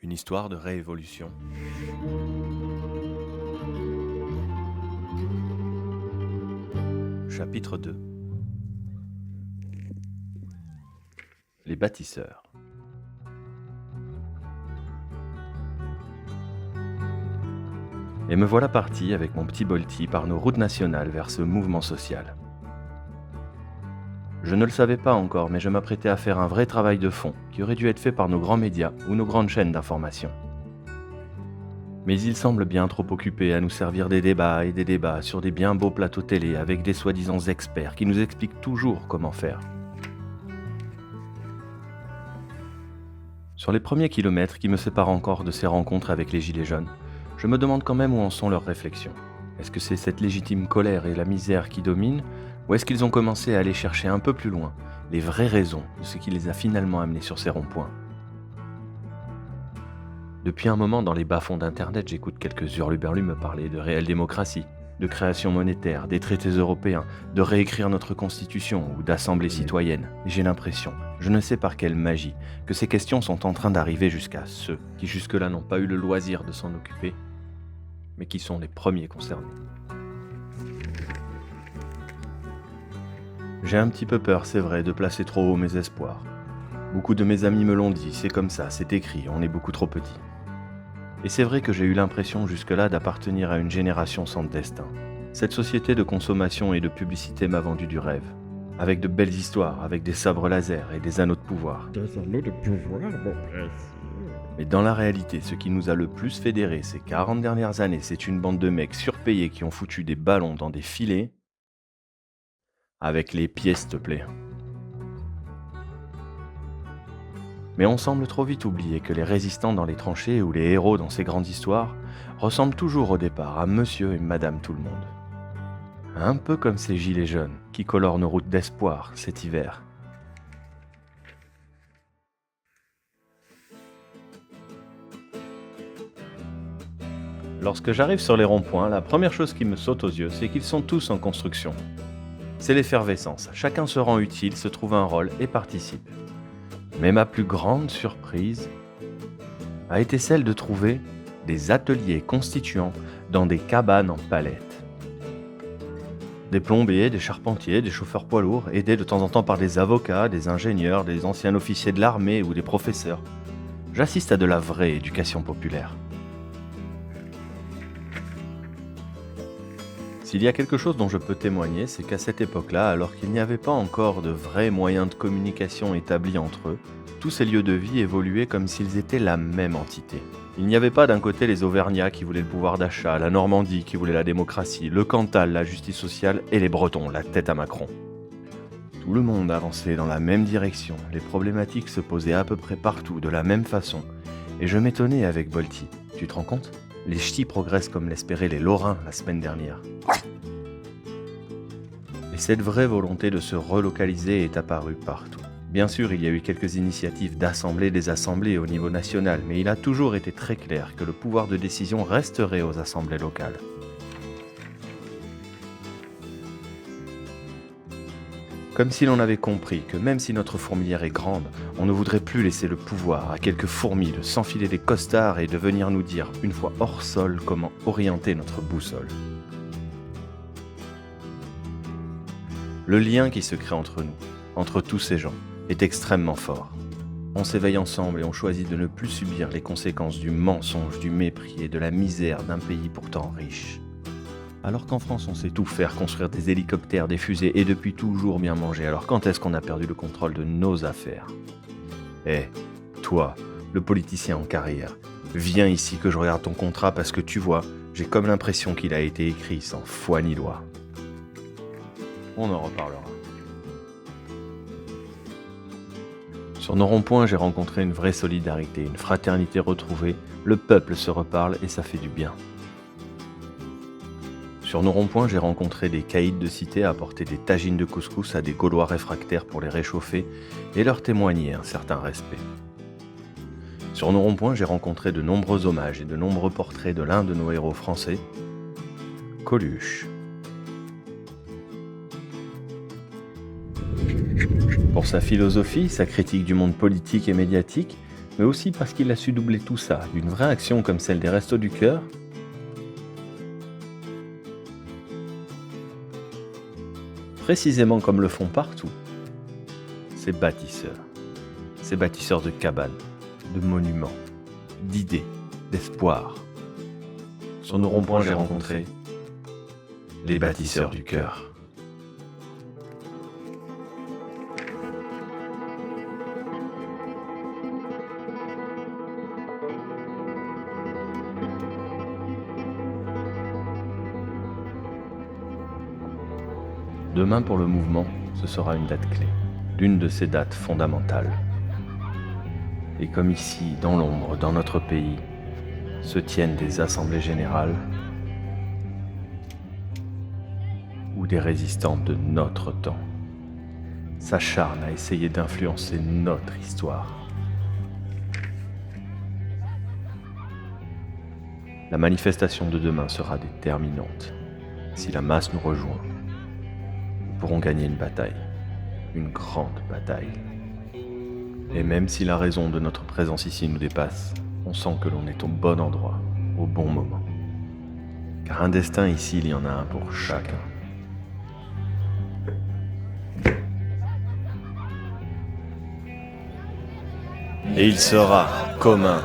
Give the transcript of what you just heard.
Une histoire de réévolution. Chapitre 2. Les bâtisseurs. Et me voilà parti avec mon petit Bolti par nos routes nationales vers ce mouvement social. Je ne le savais pas encore, mais je m'apprêtais à faire un vrai travail de fond qui aurait dû être fait par nos grands médias ou nos grandes chaînes d'information. Mais ils semblent bien trop occupés à nous servir des débats et des débats sur des bien beaux plateaux télé avec des soi-disant experts qui nous expliquent toujours comment faire. Sur les premiers kilomètres qui me séparent encore de ces rencontres avec les Gilets jaunes, je me demande quand même où en sont leurs réflexions. Est-ce que c'est cette légitime colère et la misère qui dominent, ou est-ce qu'ils ont commencé à aller chercher un peu plus loin les vraies raisons de ce qui les a finalement amenés sur ces ronds-points ? Depuis un moment, dans les bas-fonds d'Internet, j'écoute quelques hurluberlus me parler de réelle démocratie, de création monétaire, des traités européens, de réécrire notre constitution ou d'assemblée citoyenne. Et j'ai l'impression, je ne sais par quelle magie, que ces questions sont en train d'arriver jusqu'à ceux qui jusque-là n'ont pas eu le loisir de s'en occuper, mais qui sont les premiers concernés. J'ai un petit peu peur, c'est vrai, de placer trop haut mes espoirs. Beaucoup de mes amis me l'ont dit, c'est comme ça, c'est écrit, on est beaucoup trop petits. Et c'est vrai que j'ai eu l'impression jusque-là d'appartenir à une génération sans destin. Cette société de consommation et de publicité m'a vendu du rêve. Avec de belles histoires, avec des sabres laser et des anneaux de pouvoir. Des anneaux de pouvoir, bon, Mais dans la réalité, ce qui nous a le plus fédérés ces 40 dernières années, c'est une bande de mecs surpayés qui ont foutu des ballons dans des filets. Avec les pieds, s'il te plaît. Mais on semble trop vite oublier que les résistants dans les tranchées ou les héros dans ces grandes histoires ressemblent toujours au départ à monsieur et madame tout le monde. Un peu comme ces gilets jaunes qui colorent nos routes d'espoir cet hiver. Lorsque j'arrive sur les ronds-points, la première chose qui me saute aux yeux, c'est qu'ils sont tous en construction. C'est l'effervescence, chacun se rend utile, se trouve un rôle et participe. Mais ma plus grande surprise a été celle de trouver des ateliers constituants dans des cabanes en palettes. Des plombiers, des charpentiers, des chauffeurs poids lourds, aidés de temps en temps par des avocats, des ingénieurs, des anciens officiers de l'armée ou des professeurs. J'assiste à de la vraie éducation populaire. S'il y a quelque chose dont je peux témoigner, c'est qu'à cette époque-là, alors qu'il n'y avait pas encore de vrais moyens de communication établis entre eux, tous ces lieux de vie évoluaient comme s'ils étaient la même entité. Il n'y avait pas d'un côté les Auvergnats qui voulaient le pouvoir d'achat, la Normandie qui voulait la démocratie, le Cantal, la justice sociale et les Bretons, la tête à Macron. Tout le monde avançait dans la même direction, les problématiques se posaient à peu près partout de la même façon, et je m'étonnais avec Bolti. Tu te rends compte ? Les ch'tis progressent comme l'espéraient les Lorrains la semaine dernière. Et cette vraie volonté de se relocaliser est apparue partout. Bien sûr, il y a eu quelques initiatives d'assemblée des assemblées au niveau national, mais il a toujours été très clair que le pouvoir de décision resterait aux assemblées locales. Comme si l'on avait compris que même si notre fourmilière est grande, on ne voudrait plus laisser le pouvoir à quelques fourmis de s'enfiler des costards et de venir nous dire, une fois hors sol, comment orienter notre boussole. Le lien qui se crée entre nous, entre tous ces gens, est extrêmement fort. On s'éveille ensemble et on choisit de ne plus subir les conséquences du mensonge, du mépris et de la misère d'un pays pourtant riche. Alors qu'en France, on sait tout faire, construire des hélicoptères, des fusées et depuis toujours bien manger. Alors quand est-ce qu'on a perdu le contrôle de nos affaires ? Toi, le politicien en carrière, viens ici que je regarde ton contrat parce que tu vois, j'ai comme l'impression qu'il a été écrit sans foi ni loi. On en reparlera. Sur nos ronds-points, j'ai rencontré une vraie solidarité, une fraternité retrouvée. Le peuple se reparle et ça fait du bien. Sur nos ronds-points, j'ai rencontré des caïds de cité à apporter des tagines de couscous à des Gaulois réfractaires pour les réchauffer et leur témoigner un certain respect. Sur nos ronds-points, j'ai rencontré de nombreux hommages et de nombreux portraits de l'un de nos héros français, Coluche. Pour sa philosophie, sa critique du monde politique et médiatique, mais aussi parce qu'il a su doubler tout ça d'une vraie action comme celle des Restos du Cœur, précisément comme le font partout ces bâtisseurs de cabanes, de monuments, d'idées, d'espoir. Sur nos ronds-points, j'ai rencontré les bâtisseurs du cœur. Demain pour le mouvement, ce sera une date clé, l'une de ces dates fondamentales. Et comme ici, dans l'ombre, dans notre pays, se tiennent des assemblées générales où des résistants de notre temps s'acharnent à essayer d'influencer notre histoire. La manifestation de demain sera déterminante. Si la masse nous rejoint, nous pourrons gagner une bataille, une grande bataille. Et même si la raison de notre présence ici nous dépasse, on sent que l'on est au bon endroit, au bon moment. Car un destin ici, il y en a un pour chacun. Et il sera commun.